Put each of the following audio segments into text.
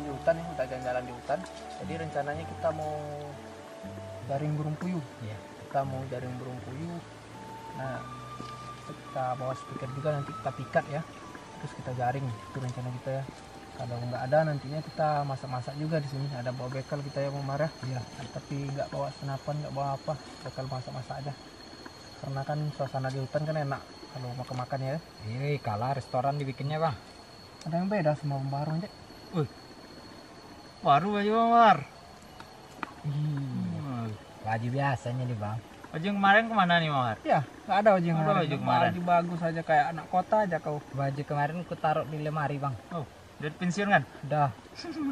di hutan ya, udah jalan-jalan di hutan. Jadi rencananya kita mau jaring burung puyuh. Iya. Kita mau jaring burung puyuh. Nah, kita bawa speaker juga, nanti kita pikat ya. Terus kita jaring, itu rencana kita ya. Kalau nggak ada nantinya kita masak-masak juga di sini. Ada bawa bekal kita yang mau marah. Iya. Tapi nggak bawa senapan, nggak bawa apa. Bekal masak-masak aja. Karena kan suasana di hutan kan enak kalau makan-makan ya. Ini kalah restoran dibikinnya bang. Ada yang beda sama baru aja. Baru baju Mar. Baju biasanya nih bang. Baju yang kemarin kemana nih Mar? Ya, nggak ada baju yang Ada baju kemarin. Baju bagus aja kayak anak kota aja kau. Baju kemarin ku taruh di lemari bang. Oh, udah pensiun kan? Udah.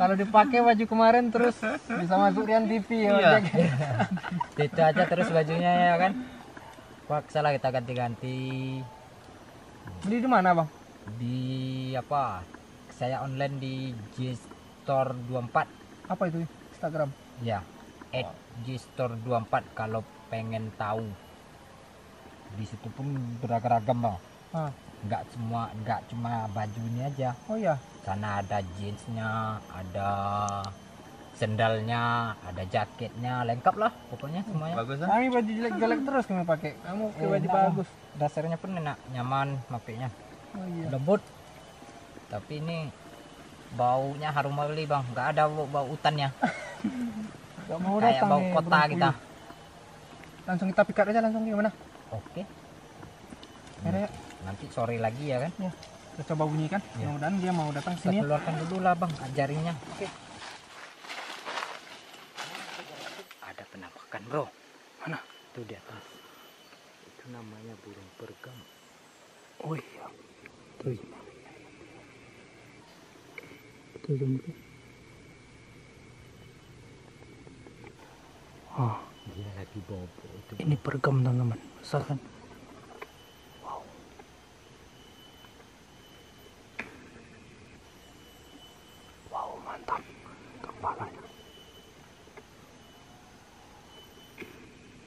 Kalau dipakai baju kemarin terus bisa masuk Rian TV ya. Iya. Jack. Itu aja terus bajunya ya kan. Paksa lah kita ganti-ganti. Beli di mana bang? Di apa? Saya online di Gstore24. Apa itu Instagram? Ya. @gstore24 kalau pengen tahu. Di situ pun beragam-ragam bang. Ah. Nggak cuma baju ini aja. Oh ya. Sana ada jeansnya, ada sendalnya, ada jaketnya, lengkap lah pokoknya semuanya. Bagus kan? Kami baju jelek-jelek terus kami pakai. Kamu pakai baju Enak, bagus. Dasarnya pun enak, nyaman makainya, Oh iya. lembut. Tapi ini baunya harum kali bang, nggak ada bau hutannya. Gak mau Kayak datang bau nih, kota burung kita. puyuh. Langsung kita pikat aja langsung gimana? Oke. Ya, Nanti sore lagi ya kan? kita coba bunyikan. Ya. Mudah-mudahan dia mau datang Kita sini. Ya. keluarkan dulu lah bang, jaringnya. Oke. Ada penampakan bro. Mana? Itu di atas. Itu namanya burung pergam. Oh iya. Tuh. Tuh. Oh, Dia lagi bobo itu. ini pergam teman-teman. Besar kan? Wow. Wow, mantap. Kepalanya.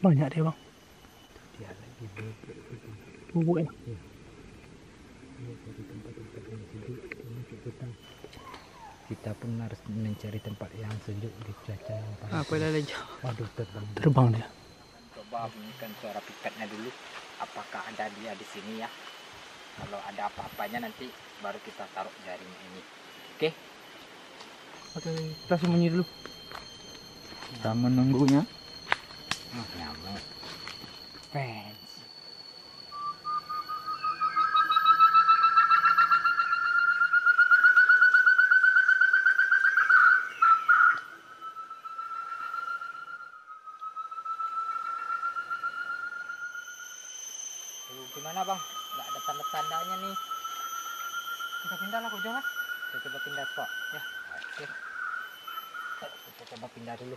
Banyak deh bang. Dia lagi bobo itu. Bubuk ya. Ini dari tempat-tempat yang sejuk ini kita. Kita pun harus mencari tempat yang sejuk di cuaca yang panas. Apa dah aja? Waduh, terbang. Terbang dia. Coba bunyikan suara pikatnya dulu. Apakah ada dia di sini ya? Kalau ada apa-apanya nanti baru kita taruh jaring ini. Oke? Oke, kita sembunyi dulu. Kita menunggunya. Nyamuk. Fans. Gimana bang? Nggak ada tanda-tandanya nih. Kita pindah lah, kok lah. Kita coba pindah kok. Ya. Oke. Kita coba pindah dulu.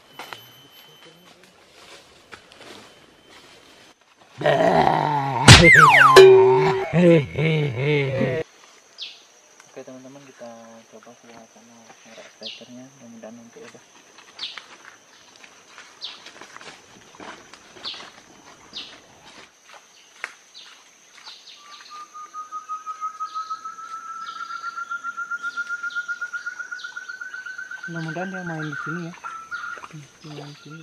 Oke teman-teman, kita coba suasana merek strikernya, mudah-mudahan nanti ada. Mudah-mudahan dia main di sini ya. Dia main di sini.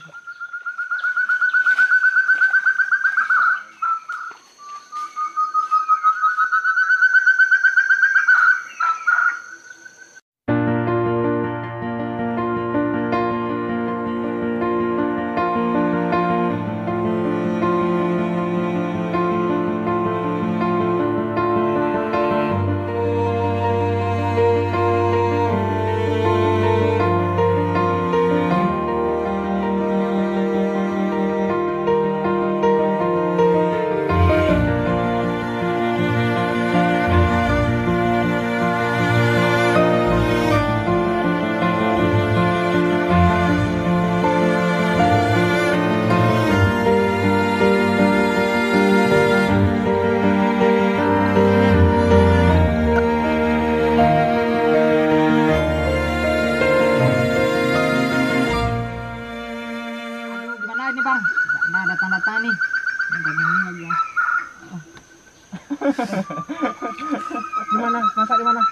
Di mana? Masak di mana?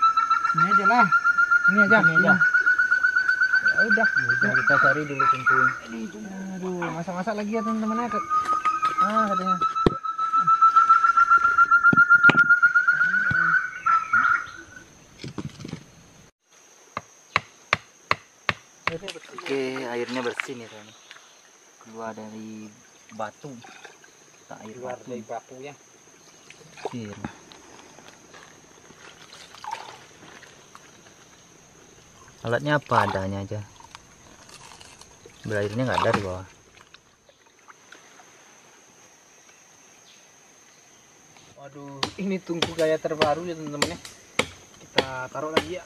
Ini aja lah. Ini aja. Ini aja. Udah. Udah kita cari dulu tentunya. Aduh, masak-masak lagi ya teman-teman ya. Katanya. Oke, airnya bersih nih teman. Keluar dari batu. Tak air Keluar batu. dari batu ya. Bersih. Alatnya apa adanya aja. Berairnya nggak ada di bawah. Waduh, ini tungku gaya terbaru ya teman-teman ya. Kita taruh lagi ya.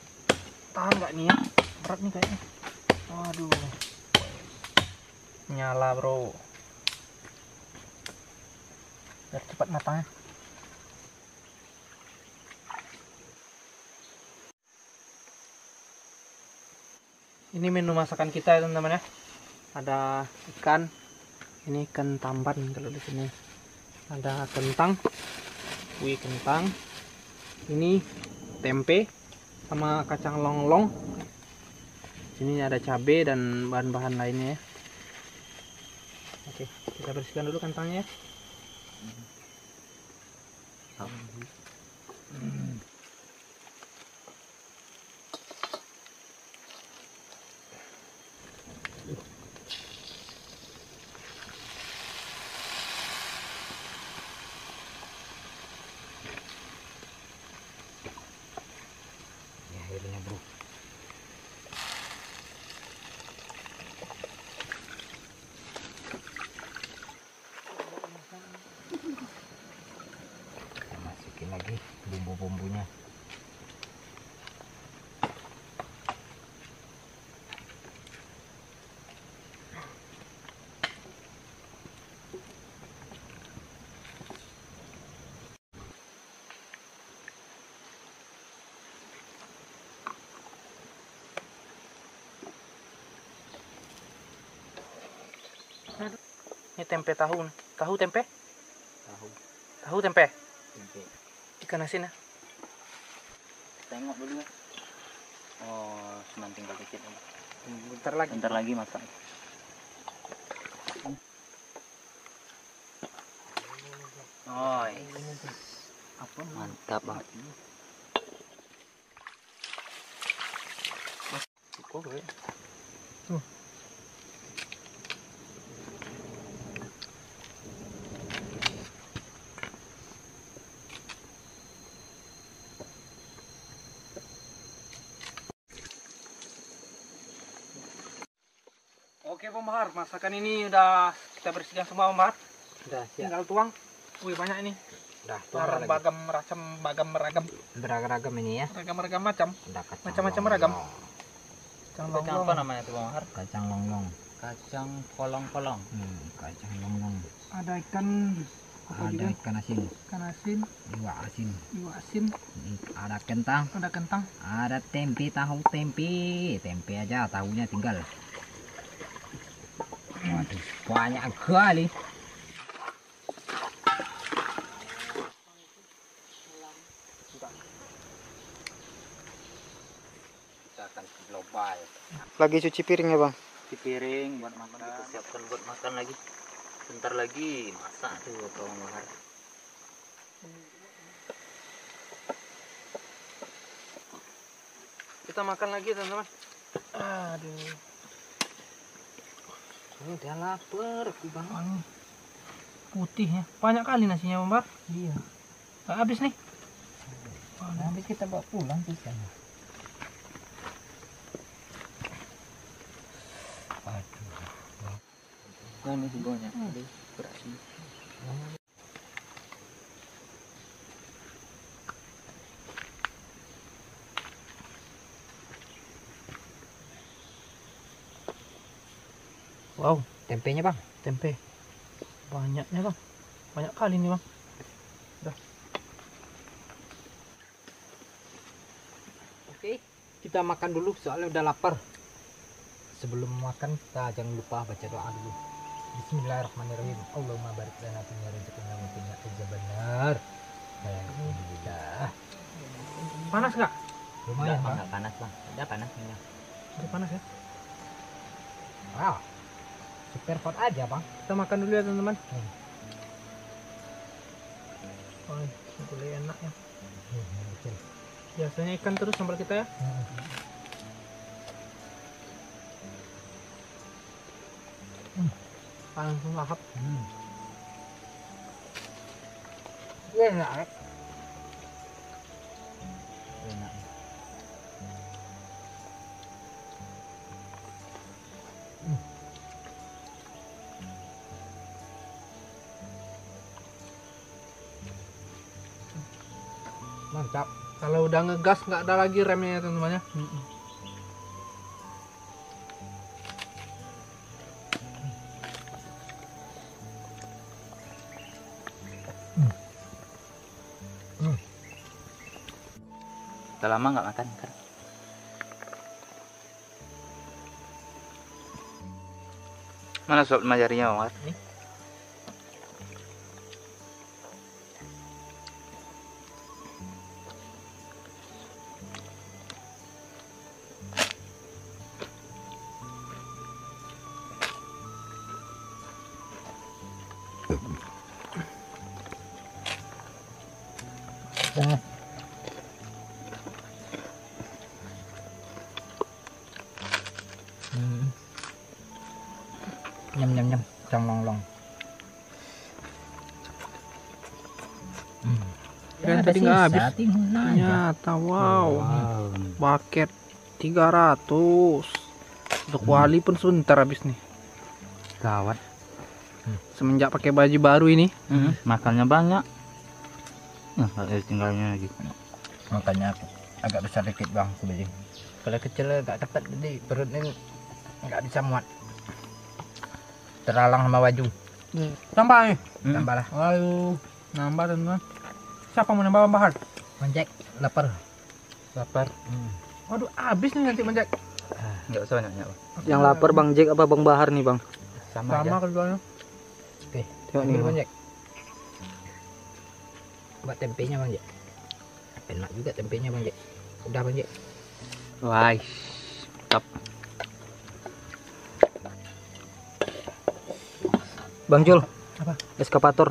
Tahan nggak nih ya? Berat nih kayaknya. Waduh. Nyala bro. Biar cepat matangnya. Ini menu masakan kita ya teman-teman ya. Ada ikan. Ini ikan tamban kalau di sini. Ada kentang. Wih, kentang. Ini tempe sama kacang longlong. Sini ada cabai dan bahan-bahan lainnya ya. Oke, kita bersihkan dulu kentangnya ya. Ya, airnya bro. Kita masukin lagi bumbu-bumbunya. Ini tempe tahu. Tahu tempe? Tahu. Tahu tempe. Tempe. Ikan asin ya. Tengok dulu ya. Oh, cuma tinggal dikit aja. Bentar lagi. Bentar lagi masak. Oh, Apa? mantap banget. Cukup ya. Oke Bang Bahar, masakan ini udah kita bersihkan semua Bang Bahar. Udah Tinggal tuang. Wih, banyak ini. Udah, Beragam ragam beragam ini ya. beragam macam. Ada kacang Macam-macam longlong. ragam. Kacang apa namanya tuh Bang Mahar? Kacang longlong. Kacang kolong-kolong. Kacang longlong. Ada ikan apa Ada juga? ikan asin. Ikan asin, Iwak asin. iwak asin, Ada kentang. ada kentang. Ada tempe, tahu tempe. Tempe aja, tahunya tinggal. Waduh, banyak kali. Kita akan ke global. Lagi cuci piring ya Bang? Di piring buat makan, kita siapkan buat makan lagi. Bentar lagi masak tuh Bang Mahar. Kita makan lagi teman-teman. Aduh. Udah lapar aku Bang. Bang, putih ya. Banyak kali nasinya Bang Bar. Iya. Tak habis nih. Nanti kita bawa pulang bisa. Aduh. Nah, ini banyak. Berat sih. Wow, Tempenya Bang. tempe. Banyaknya Bang. Banyak kali nih Bang. Oke, kita makan dulu soalnya udah lapar. Sebelum makan kita jangan lupa baca doa dulu. Bismillahirrahmanirrahim. Allahumma barik lana fi rizqina wa qina adzabannar. Alhamdulillah. Panas nggak? Lumayan Bang. Enggak panas Bang. Ada panasnya. Ada panas ya? Wow. Super pot aja bang. Kita makan dulu ya teman-teman. Oh, gulai enak ya. Biasanya ikan terus sambal kita ya. Langsung lahap. Enak. Enak. Mantap. Kalau udah ngegas nggak ada lagi remnya ya teman-teman ya. Udah lama nggak makan kan? Mana sob majarinya Omar? Nih. Nhâm nhâm nhâm trong lòng lòng. Kan tadi nggak habis. Ternyata Ternyata wow. Paket 300. Untuk wali pun sebentar habis nih. Gawat. Semenjak pakai baju baru ini. Makannya banyak. Nah, tinggalnya lagi. Makanya agak besar dikit bang sebenarnya. Kalau kecil agak ketat jadi perutnya nggak bisa muat. Terhalang sama baju. Tambah nih. Tambah lah. Ayo, nambah teman-teman. Siapa mau nambah bahan? Manjek, lapar. Lapar. Waduh, habis nih nanti Manjek. Enggak usah banyak, Bang. Yang lapar Bang Jack apa Bang Bahar nih Bang? Sama Sama aja. keduanya. Oke, Tengok nih ambil Bang. Manjek. Buat tempenya Manjek. Enak juga tempenya Manjek. Udah Manjek. Wah, mantap. Bang Jul. Apa? Eskavator.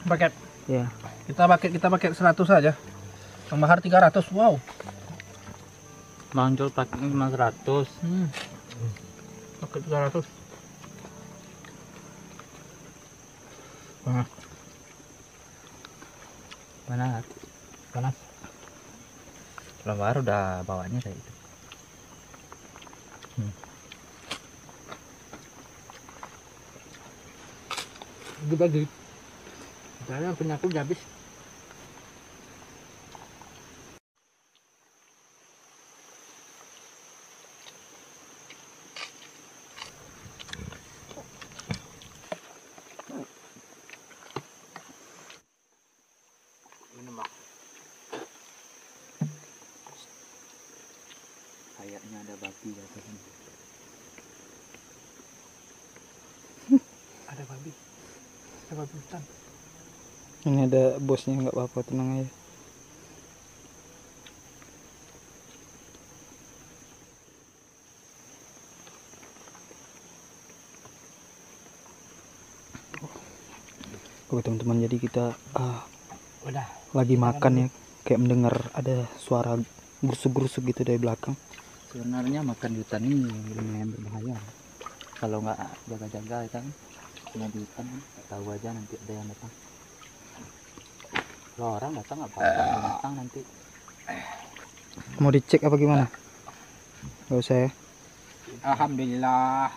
Paket. Ya. Kita pakai 100 saja. Yang Bahar 300. Wow. Bang Jul pakai 500. Pakai 300. Mana? Panas. Kalau baru udah bawanya kayak itu. Bagi. Saya punya aku udah habis. Kayaknya ada babi ya teman. Ada babi. Ada babi hutan. Ini ada bosnya, nggak apa-apa, tenang aja. Oke teman-teman, jadi kita Udah. lagi makan ya, kayak mendengar ada suara gerusuk-gerusuk gitu dari belakang. Sebenarnya makan di hutan ini lumayan berbahaya. Kalau nggak jaga-jaga ya kan, cuma di hutan kan, nggak tahu aja nanti ada yang datang. Kalau orang datang apa datang nanti. Mau dicek apa gimana? Gak usah ya. Alhamdulillah.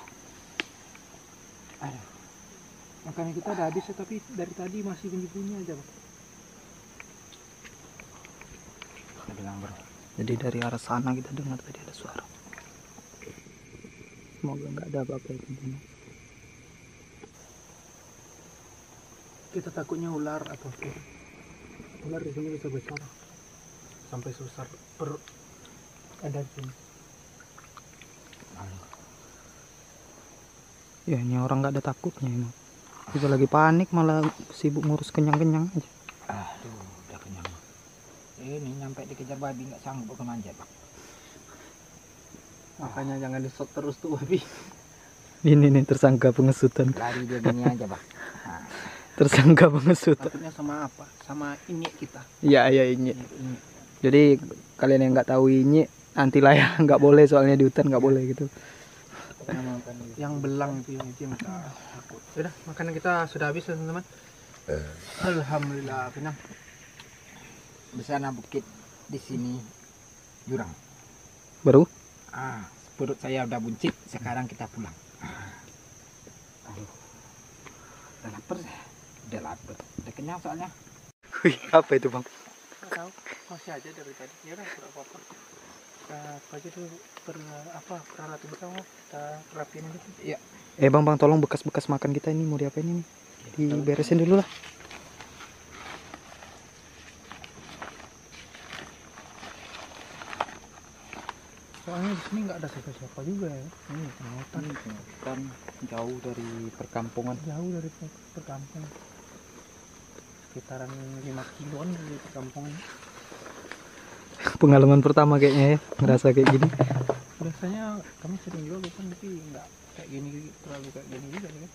Makanan kita udah habis ya, tapi dari tadi masih bunyi-bunyi aja, Bang. Ada yang Jadi dari arah sana kita dengar tadi ada suara. Semoga nggak ada apa-apa ya teman-teman. Kita takutnya ular atau apa. Ular di sini bisa besar. Sampai sebesar perut. Ada di sini. Ya ini orang nggak ada takutnya emang. Kita lagi panik malah sibuk ngurus kenyang-kenyang aja. Aduh, udah kenyang. Ini nyampe dikejar babi nggak sanggup ke manjat. Makanya jangan di-shot terus tuh babi. Ini nih tersangka pengesutan. Lari dia gini aja, Bah. Nah, Tersangka pengesutan. Takutnya sama apa? Sama ini kita. Iya, iya ini. Ini. Jadi kalian yang nggak tahu ini nanti lah ya, nggak boleh soalnya di hutan nggak boleh gitu. Yang belang itu yang kita takut. Sudah, makanan kita sudah habis ya, teman-teman. Alhamdulillah kenyang. di sana bukit, di sini jurang. Baru? Perut saya udah buncit, sekarang kita pulang. Aduh. Udah lapar saya. Udah lapar. Udah kenyang soalnya. Wih, apa itu bang? Nggak tahu, masih aja dari tadi. Ya udah, nggak apa-apa. Apa aja tuh peralatan kita mau kita rapiin aja. Iya. Bang, tolong bekas-bekas makan kita ini mau diapain ini? Diberesin dulu lah. Soalnya di sini nggak ada siapa-siapa juga ya. Ini hutan. Kan jauh dari perkampungan. Jauh dari perkampungan. Sekitaran 5 kiloan dari perkampungan. Pengalaman pertama kayaknya ya, ngerasa kayak gini. Biasanya kami sering juga kan, tapi nggak kayak gini, terlalu kayak gini juga ya.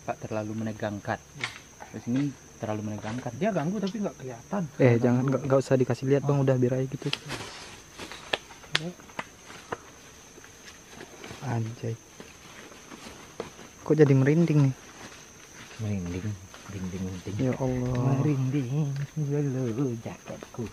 Pak terlalu menegangkan. Terus ini terlalu menegangkan. Dia ganggu tapi nggak kelihatan. Jangan, nggak usah dikasih lihat bang, udah biar aja gitu. Anjay. Kok jadi merinding nih? Merinding, merinding. Ya Allah. Merinding, dulu jaketku.